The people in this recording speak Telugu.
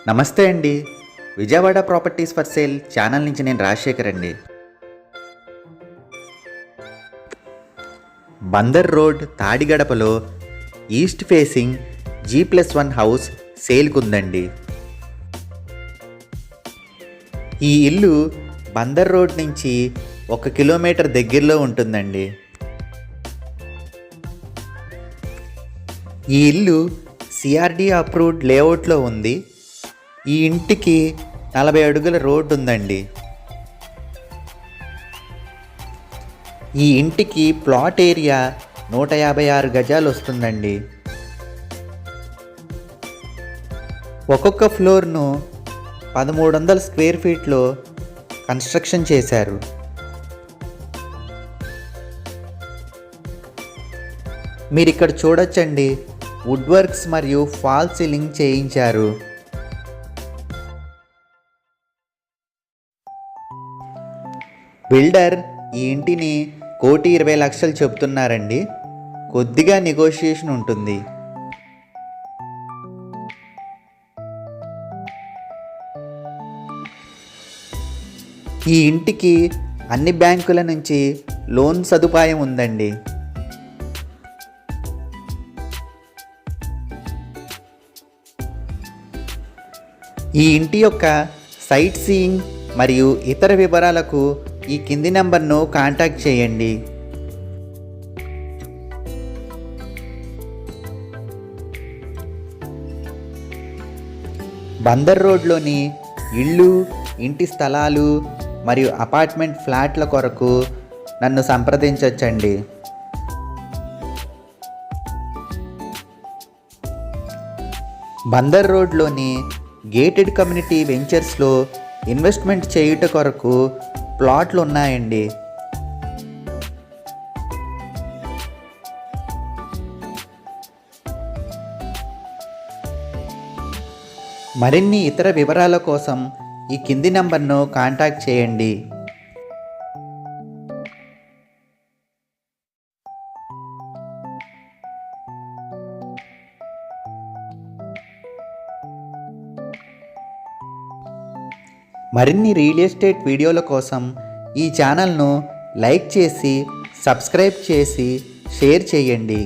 నమస్తే అండి. Vijayawada properties for sale channel నుంచి నేను రాజశేఖర్ అండి. బందర్ రోడ్ తాడిగడపలో ఈస్ట్ ఫేసింగ్ G+1 హౌస్ సేల్కుందండి. ఈ ఇల్లు బందర్ రోడ్ నుంచి 1 కిలోమీటర్ దగ్గరలో ఉంటుందండి. ఈ ఇల్లు CRD అప్రూవ్డ్ లేఅవుట్లో ఉంది. ఈ ఇంటికి 40 అడుగుల రోడ్డు ఉందండి. ఈ ఇంటికి ప్లాట్ ఏరియా 156 గజాలు వస్తుందండి. ఒక్కొక్క ఫ్లోర్ను 1300 స్క్వేర్ ఫీట్లో కన్స్ట్రక్షన్ చేశారు. మీరు ఇక్కడ చూడొచ్చండి, వుడ్ వర్క్స్ మరియు ఫాల్ సీలింగ్ చేయించారు. బిల్డర్ ఈ ఇంటిని 1,20,00,000 చెప్తున్నారండి. కొద్దిగా నెగోషియేషన్ ఉంటుంది. ఈ ఇంటికి అన్ని బ్యాంకుల నుంచి లోన్ సదుపాయం ఉందండి. ఈ ఇంటి యొక్క సైట్ సీయింగ్ మరియు ఇతర వివరాలకు ఈ కింది నెంబర్ను కాంటాక్ట్ చేయండి. బందర్ రోడ్లోని ఇళ్ళు, ఇంటి స్థలాలు మరియు అపార్ట్మెంట్ ఫ్లాట్ల కొరకు నన్ను సంప్రదించవచ్చండి. బందర్ రోడ్లోని గేటెడ్ కమ్యూనిటీ వెంచర్స్లో ఇన్వెస్ట్మెంట్ చేయుట కొరకు ప్లాట్లు ఉన్నాయండి. మరిన్ని ఇతర వివరాల కోసం ఈ కింది నంబర్ను కాంటాక్ట్ చేయండి. మరిన్ని రియల్ ఎస్టేట్ వీడియోల కోసం ఈ ఛానల్ను లైక్ చేసి, సబ్స్క్రైబ్ చేసి, షేర్ చేయండి.